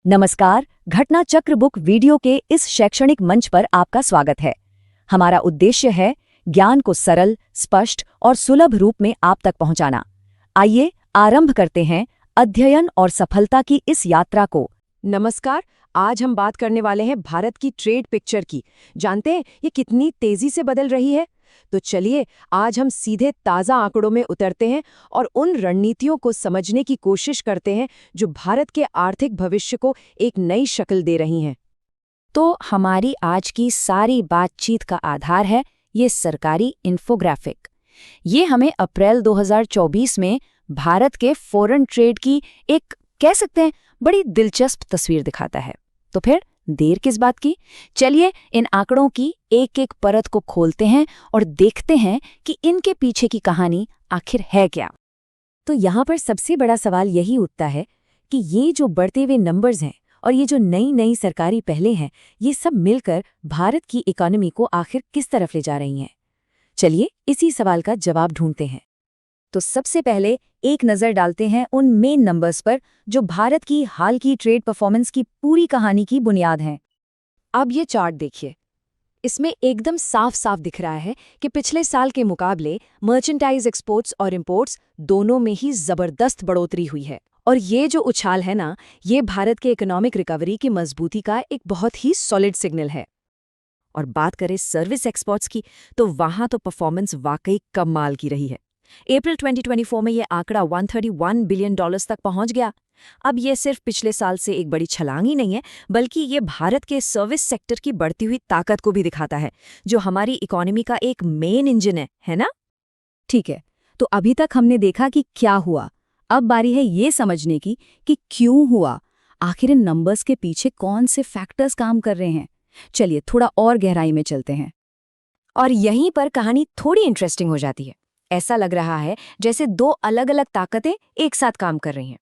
नमस्कार, घटना चक्र बुक वीडियो के इस शैक्षणिक मंच पर आपका स्वागत है। हमारा उद्देश्य है ज्ञान को सरल, स्पष्ट और सुलभ रूप में आप तक पहुंचाना। आइए आरंभ करते हैं अध्ययन और सफलता की इस यात्रा को। नमस्कार, आज हम बात करने वाले हैं भारत की ट्रेड पिक्चर की। जानते हैं ये कितनी तेजी से बदल रही है? तो चलिए आज हम सीधे ताज़ा आंकड़ों में उतरते हैं और उन रणनीतियों को समझने की कोशिश करते हैं जो भारत के आर्थिक भविष्य को एक नई शक्ल दे रही हैं। तो हमारी आज की सारी बातचीत का आधार है ये सरकारी इन्फोग्राफिक। ये हमें अप्रैल 2024 में भारत के फॉरेन ट्रेड की एक कह सकते हैं बड़ी दिलचस्प तस्वीर दिखाता है। तो फिर देर किस बात की? चलिए इन आंकड़ों की एक एक परत को खोलते हैं और देखते हैं कि इनके पीछे की कहानी आखिर है क्या। तो यहाँ पर सबसे बड़ा सवाल यही उठता है कि ये जो बढ़ते हुए नंबर्स हैं और ये जो नई नई सरकारी पहलें हैं, ये सब मिलकर भारत की इकोनॉमी को आखिर किस तरफ ले जा रही हैं? चलिए इसी सवाल का जवाब ढूंढते हैं। तो सबसे पहले एक नज़र डालते हैं उन मेन नंबर्स पर जो भारत की हाल की ट्रेड परफॉर्मेंस की पूरी कहानी की बुनियाद हैं। अब ये चार्ट देखिए, इसमें एकदम साफ साफ दिख रहा है कि पिछले साल के मुकाबले मर्चेंटाइज एक्सपोर्ट्स और इंपोर्ट्स दोनों में ही जबरदस्त बढ़ोतरी हुई है। और ये जो उछाल है ना, ये भारत के इकोनॉमिक रिकवरी की मजबूती का एक बहुत ही सॉलिड सिग्नल है। और बात करें सर्विस एक्सपोर्ट्स की, तो वहां तो परफॉर्मेंस वाकई कमाल की रही है। अप्रैल 2024 में ये आंकड़ा $131 बिलियन तक पहुंच गया। अब ये सिर्फ पिछले साल से एक बड़ी छलांग ही नहीं है, बल्कि ये भारत के सर्विस सेक्टर की बढ़ती हुई ताकत को भी दिखाता है, जो हमारी इकोनॉमी का एक मेन इंजन है ना? ठीक है, तो अभी तक हमने देखा कि क्या हुआ। अब बारी है ये समझने की कि क्यों हुआ, आखिर इन नंबर्स के पीछे कौन से फैक्टर्स काम कर रहे हैं। चलिए थोड़ा और गहराई में चलते हैं। और यहीं पर कहानी थोड़ी इंटरेस्टिंग हो जाती है। ऐसा लग रहा है जैसे दो अलग अलग ताकतें एक साथ काम कर रही हैं।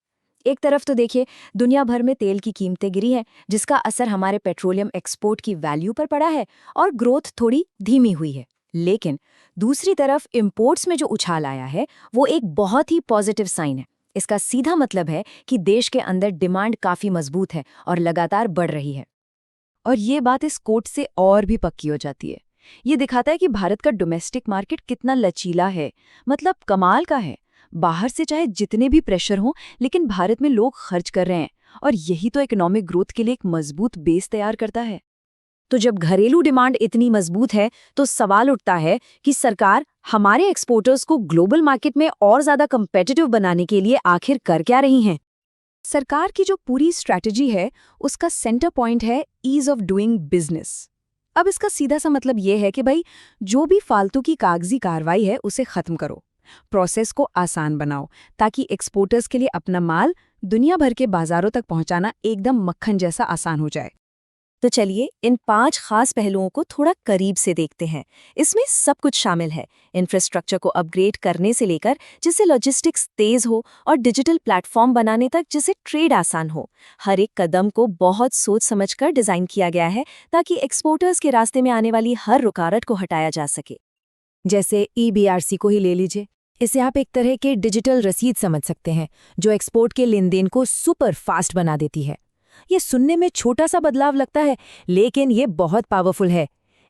एक तरफ तो देखिए, दुनिया भर में तेल की कीमतें गिरी हैं, जिसका असर हमारे पेट्रोलियम एक्सपोर्ट की वैल्यू पर पड़ा है और ग्रोथ थोड़ी धीमी हुई है। लेकिन दूसरी तरफ इंपोर्ट्स में जो उछाल आया है, वो एक बहुत ही पॉजिटिव साइन है। इसका सीधा मतलब है कि देश के अंदर डिमांड काफी मजबूत है और लगातार बढ़ रही है। और ये बात इस कोट से और भी पक्की हो जाती है। ये दिखाता है कि भारत का डोमेस्टिक मार्केट कितना लचीला है, मतलब कमाल का है। बाहर से चाहे जितने भी प्रेशर हो, लेकिन भारत में लोग खर्च कर रहे हैं और यही तो इकोनॉमिक ग्रोथ के लिए एक मजबूत बेस तैयार करता है। तो जब घरेलू डिमांड इतनी मजबूत है, तो सवाल उठता है कि सरकार हमारे एक्सपोर्टर्स को ग्लोबल मार्केट में और ज्यादा कंपेटिटिव बनाने के लिए आखिर कर क्या रही हैं? सरकार की जो पूरी स्ट्रैटेजी है, उसका सेंटर पॉइंट है ईज ऑफ डूइंग बिजनेस। अब इसका सीधा सा मतलब ये है कि भाई, जो भी फालतू की कागजी कार्रवाई है उसे खत्म करो, प्रोसेस को आसान बनाओ, ताकि एक्सपोर्टर्स के लिए अपना माल दुनिया भर के बाजारों तक पहुंचाना एकदम मक्खन जैसा आसान हो जाए। तो चलिए इन 5 खास पहलुओं को थोड़ा करीब से देखते हैं। इसमें सब कुछ शामिल है, इंफ्रास्ट्रक्चर को अपग्रेड करने से लेकर जिससे लॉजिस्टिक्स तेज हो और डिजिटल प्लेटफॉर्म बनाने तक जिससे ट्रेड आसान हो। हर एक कदम को बहुत सोच समझकर डिजाइन किया गया है, ताकि एक्सपोर्टर्स के रास्ते में आने वाली हर रुकावट को हटाया जा सके। जैसे EBRC को ही ले लीजिए। इसे आप एक तरह के डिजिटल रसीद समझ सकते हैं, जो एक्सपोर्ट के लेन देन को सुपर फास्ट बना देती है। ये सुनने में छोटा सा बदलाव लगता है, लेकिन ये बहुत पावरफुल है।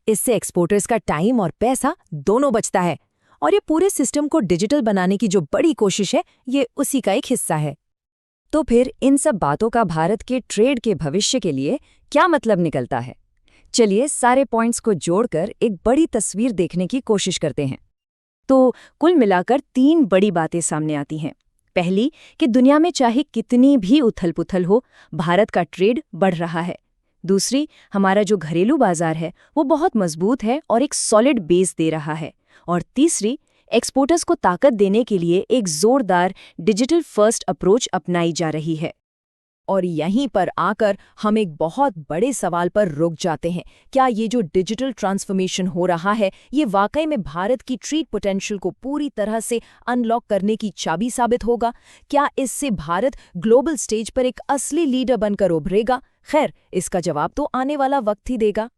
इससे एक्सपोर्टर्स का टाइम और पैसा दोनों बचता है, और ये पूरे सिस्टम को डिजिटल बनाने की जो बड़ी कोशिश है, ये उसी का एक हिस्सा है। तो फिर इन सब बातों का भारत के ट्रेड के भविष्य के लिए क्या मतलब निकलता है? चलिए सारे पॉइंट्स को जोड़कर एक बड़ी तस्वीर देखने की कोशिश करते हैं। तो कुल मिलाकर 3 बड़ी बातें सामने आती हैं। पहली, कि दुनिया में चाहे कितनी भी उथल-पुथल हो, भारत का ट्रेड बढ़ रहा है। दूसरी, हमारा जो घरेलू बाजार है वो बहुत मजबूत है और एक सॉलिड बेस दे रहा है। और तीसरी, एक्सपोर्टर्स को ताकत देने के लिए एक जोरदार डिजिटल फर्स्ट अप्रोच अपनाई जा रही है। और यहीं पर आकर हम एक बहुत बड़े सवाल पर रुक जाते हैं। क्या ये जो डिजिटल ट्रांसफॉर्मेशन हो रहा है, ये वाकई में भारत की ट्रेड पोटेंशियल को पूरी तरह से अनलॉक करने की चाबी साबित होगा? क्या इससे भारत ग्लोबल स्टेज पर एक असली लीडर बनकर उभरेगा? खैर, इसका जवाब तो आने वाला वक्त ही देगा।